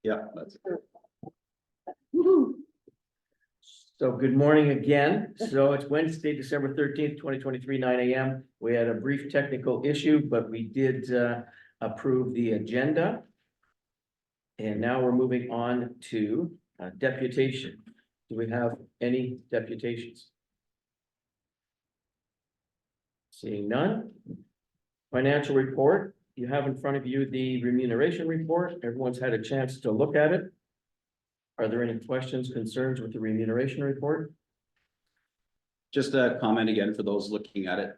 Yeah, that's So good morning again. So it's Wednesday, December 13th, 2023, 9 a.m. We had a brief technical issue, but we did approve the agenda. And now we're moving on to deputation. Do we have any deputations? Seeing none. Financial report. You have in front of you the remuneration report. Everyone's had a chance to look at it. Are there any questions, concerns with the remuneration report? just a comment again for those looking at it.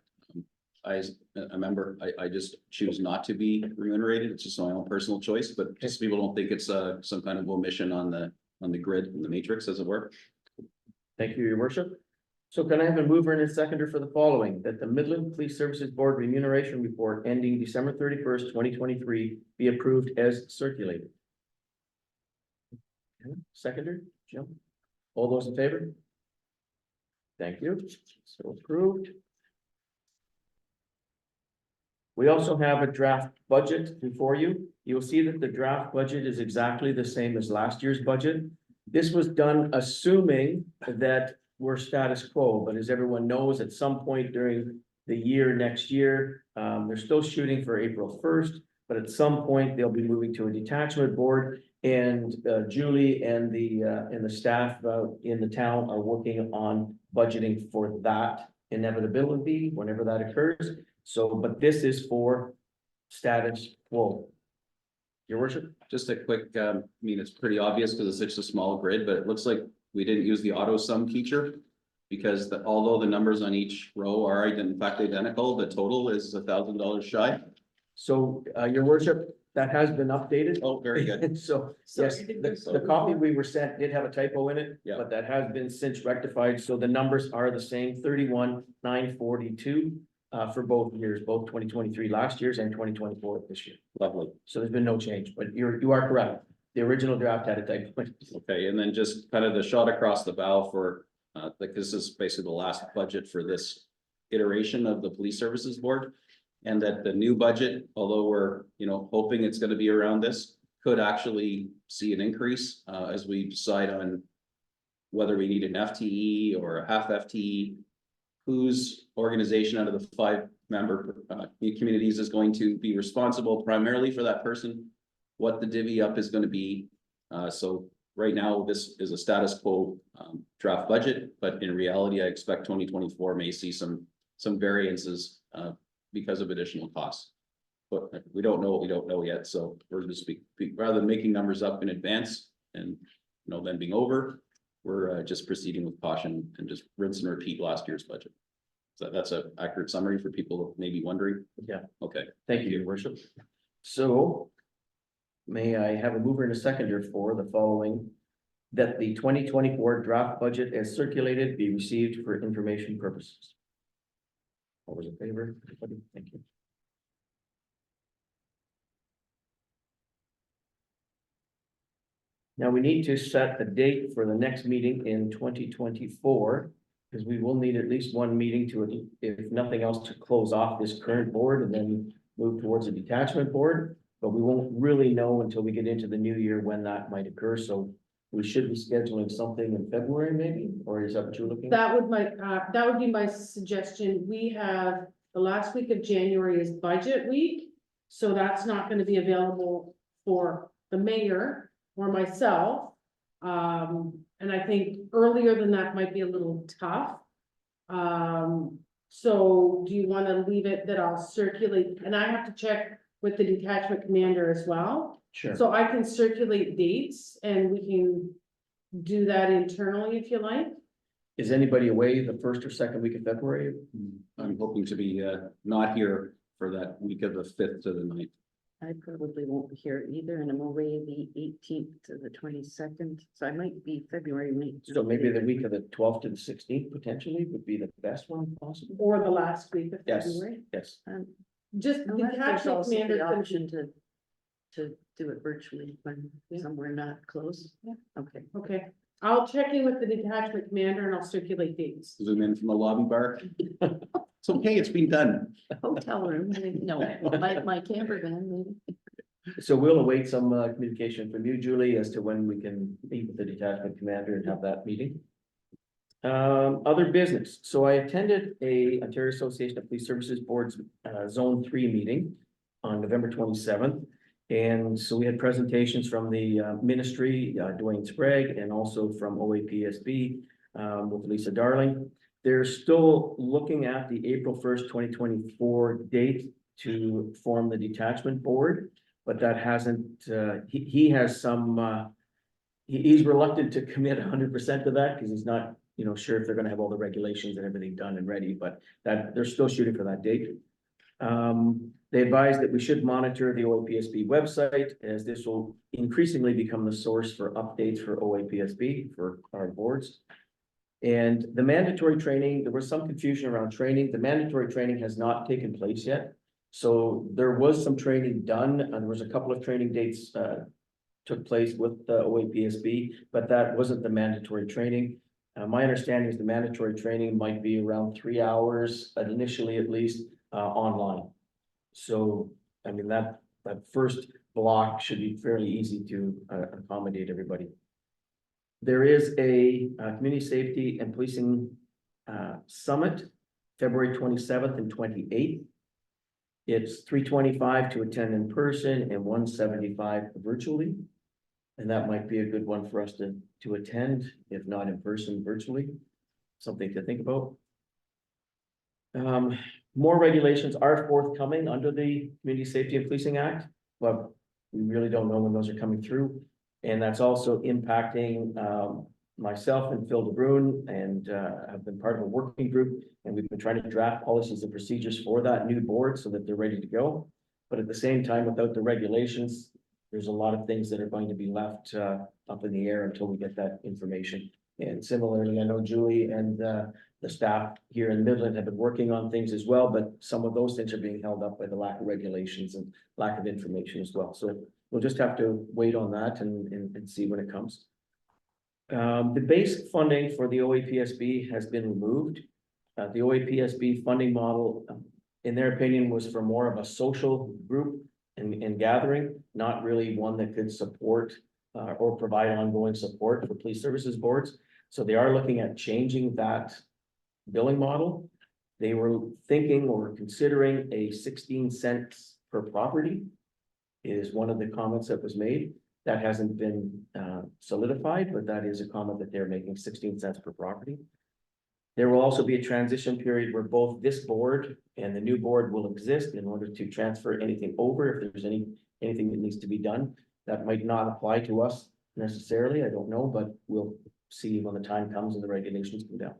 As a member, I just choose not to be remunerated. It's just my own personal choice, but just people don't think it's some kind of omission on the grid, in the matrix, as it were. Thank you, your worship. So can I have a mover and a seconder for the following, that the Midland Police Services Board remuneration report ending December 31st, 2023 be approved as circulated? Seconder, Jim? All those in favor? Thank you. So approved. We also have a draft budget before you. You'll see that the draft budget is exactly the same as last year's budget. This was done assuming that we're status quo, but as everyone knows, at some point during the year, next year, they're still shooting for April 1st, but at some point they'll be moving to a detachment board. And Julie and the staff in the town are working on budgeting for that inevitability whenever that occurs. So, but this is for status quo. Your worship? Just a quick, I mean, it's pretty obvious because it's such a small grid, but it looks like we didn't use the auto sum feature. Because although the numbers on each row are in fact identical, the total is $1,000 shy. So, your worship, that has been updated. Oh, very good. So, yes, the copy we were sent did have a typo in it, Yeah. but that has been since rectified. So the numbers are the same, 31,942 for both years, both 2023 last year's and 2024 this year. Lovely. So there's been no change, but you are correct. The original draft had a typo. Okay, and then just kind of the shot across the bow for, like this is basically the last budget for this iteration of the Police Services Board. And that the new budget, although we're, hoping it's gonna be around this, could actually see an increase, as we decide on whether we need an FTE or a half FTE, whose organization out of the 5-member communities is going to be responsible primarily for that person, what the divvy up is gonna be. So right now, this is a status quo draft budget, but in reality, I expect 2024 may see some variances because of additional costs. But we don't know what we don't know yet, so we're just rather than making numbers up in advance and then being over, we're just proceeding with caution and just rinse and repeat last year's budget. So that's an accurate summary for people maybe wondering. Yeah. Okay. Thank you, your worship. So may I have a mover and a seconder for the following, that the 2024 draft budget as circulated be received for information purposes? All those in favor? Everybody? Thank you. Now we need to set a date for the next meeting in 2024, because we will need at least one meeting to, if nothing else, to close off this current board and then move towards a detachment board. But we won't really know until we get into the new year when that might occur. So we should be scheduling something in February maybe, or is that what you're looking at? That would be my suggestion. We have the last week of January is budget week. So that's not going to be available for the mayor or myself. And I think earlier than that might be a little tough. So do you want to leave it that I'll circulate, and I have to check with the detachment commander as well. Sure. So I can circulate dates and we can do that internally if you like. Is anybody away the first or second week of February? I'm hoping to be not here for that week of the 5th to the 9th. I probably won't be here either, and I'm away the 18th to the 22nd, so I might be February. So maybe the week of the 12th to the 16th potentially would be the best one possible? Or the last week of Yes. February. Yes. Just the Unless there's detachment also commander the can option to do it virtually when somewhere not close. Yeah. Okay. Okay, I'll check in with the detachment commander and I'll circulate dates. Zoom in from a lobby bar. It's okay, it's been done. Hotel room, no, my camper van, maybe. So we'll await some communication from you, Julie, as to when we can meet with the detachment commander and have that meeting. Other business. So I attended a Ontario Association of Police Services Board's Zone 3 meeting on November 27th. And so we had presentations from the ministry, Dwayne Sprague, and also from OAPSB with Lisa Darling. They're still looking at the April 1st, 2024 date to form the detachment board, but that hasn't, he has some, he's reluctant to commit 100% to that because he's not, sure if they're gonna have all the regulations and everything done and ready, but that, they're still shooting for that date. They advised that we should monitor the OAPSB website, as this will increasingly become the source for updates for OAPSB for our boards. And the mandatory training, there was some confusion around training. The mandatory training has not taken place yet. So there was some training done, and there was a couple of training dates took place with the OAPSB, but that wasn't the mandatory training. My understanding is the mandatory training might be around 3 hours, initially at least, online. So, I mean, that first block should be fairly easy to accommodate everybody. There is a community safety and policing summit, February 27th and 28th. It's $325 to attend in person and $175 virtually. And that might be a good one for us to attend, if not in person, virtually. Something to think about. More regulations are forthcoming under the Community Safety and Policing Act, but we really don't know when those are coming through. And that's also impacting myself and Phil DeBrun, and I've been part of a working group, and we've been trying to draft policies and procedures for that new board so that they're ready to go. But at the same time, without the regulations, there's a lot of things that are going to be left up in the air until we get that information. And similarly, I know Julie and the staff here in Midland have been working on things as well, but some of those things are being held up by the lack of regulations and lack of information as well. So we'll just have to wait on that and see when it comes. The base funding for the OAPSB has been removed. The OAPSB funding model, in their opinion, was for more of a social group and gathering, not really one that could support or provide ongoing support for police services boards. So they are looking at changing that billing model. They were thinking or considering a 16 cents per property is one of the comments that was made. That hasn't been solidified, but that is a comment that they're making, 16 cents per property. There will also be a transition period where both this board and the new board will exist in order to transfer anything over. If there's anything that needs to be done, that might not apply to us necessarily. I don't know, but we'll see when the time comes and the regulations come down.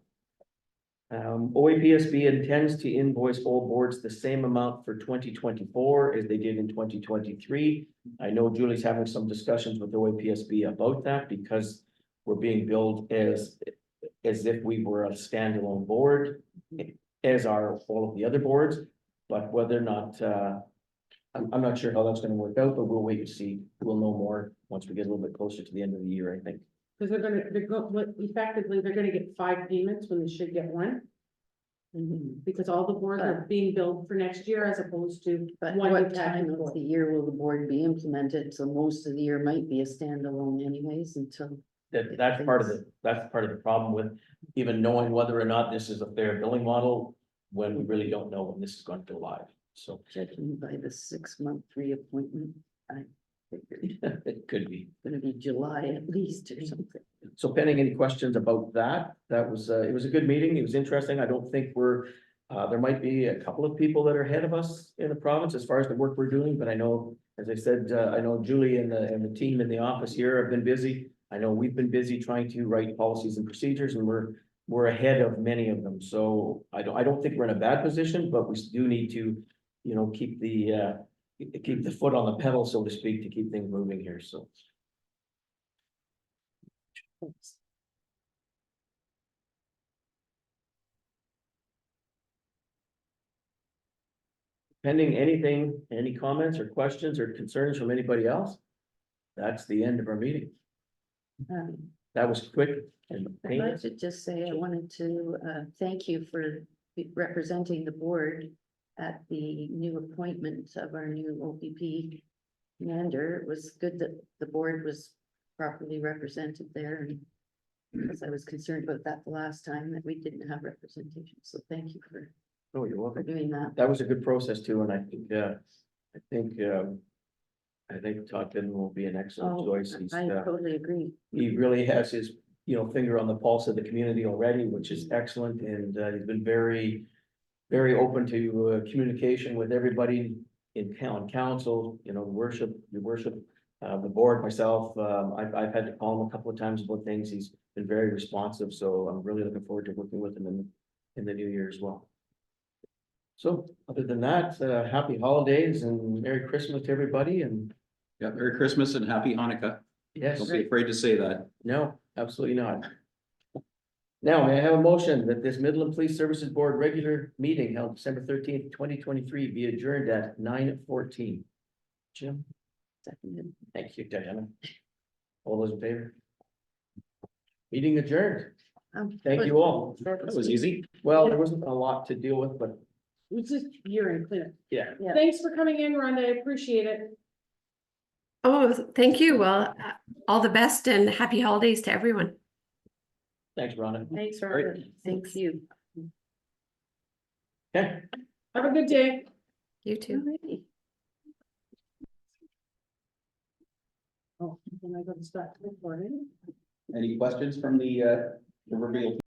OAPSB intends to invoice all boards the same amount for 2024 as they did in 2023. I know Julie's having some discussions with OAPSB about that because we're being billed as if we were a standalone board, as are all of the other boards. But whether or not, I'm not sure how that's going to work out, but we'll wait and see. We'll know more once we get a little bit closer to the end of the year, I think. Because effectively, they're gonna get 5 payments when they should get 1. Because all the boards are being billed for next year as opposed to But one what detachment time of board. the year will the board be implemented? So most of the year might be a standalone anyways until. That's part of the problem with even knowing whether or not this is a fair billing model when we really don't know when this is going to go live. So Judging by the 6-month reappointment, I figured it could be. it's gonna be July at least or something. So pending any questions about that, it was a good meeting. It was interesting. I don't think there might be a couple of people that are ahead of us in the province as far as the work we're doing, but I know, as I said, I know Julie and the team in the office here have been busy. I know we've been busy trying to write policies and procedures, and we're ahead of many of them. So I don't think we're in a bad position, but we do need to, keep the foot on the pedal, so to speak, to keep things moving here. So. Pending anything, any comments or questions or concerns from anybody else? That's the end of our meeting. That was quick and I'd like painless. to just say I wanted to thank you for representing the board at the new appointment of our new OPP. Commander, it was good that the board was properly represented there and because I was concerned about that the last time that we didn't have representation. So thank you for Oh, you're welcome. doing that. That was a good process too, and I think Todd Finn will be an excellent Oh, choice. He's, I totally agree. he really has his, finger on the pulse of the community already, which is excellent, and he's been very, very open to communication with everybody in town council, your worship, the board, myself. I've had to call him a couple of times about things. He's been very responsive, so I'm really looking forward to working with him in the new year as well. So other than that, happy holidays and Merry Christmas to everybody, and Yeah, Merry Christmas and Happy Hanukkah. yes, Don't be afraid to say that. no, absolutely not. Now, may I have a motion that this Midland Police Services Board regular meeting held December 13th, 2023 be adjourned at 9:14? Jim, Seconded. thank you, Diana. All those in favor? Meeting adjourned. Thank you all. That was easy. Well, there wasn't a lot to deal with, but It's just urine cleanup. yeah. Yeah. Thanks for coming in, Rhonda. I appreciate it. Oh, thank you. Well, all the best and happy holidays to everyone. Thanks, Rhonda. Thanks, All right. Rhonda. Thank you. Okay. Have a good day. You too. Alrighty. Oh, then I gotta start recording. Any questions from the proverbial